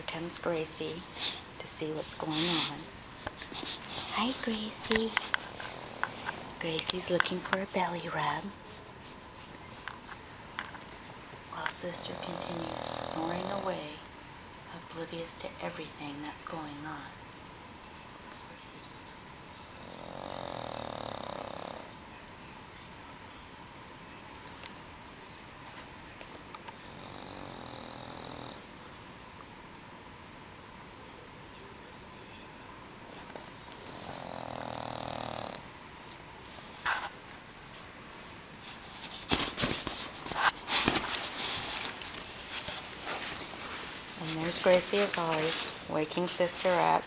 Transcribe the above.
comes Gracie to see what's going on. Hi, Gracie. Gracie's looking for a belly rub, while Sister continues snoring away, oblivious to everything that's going on. And there's Gracie as always, waking Sister up.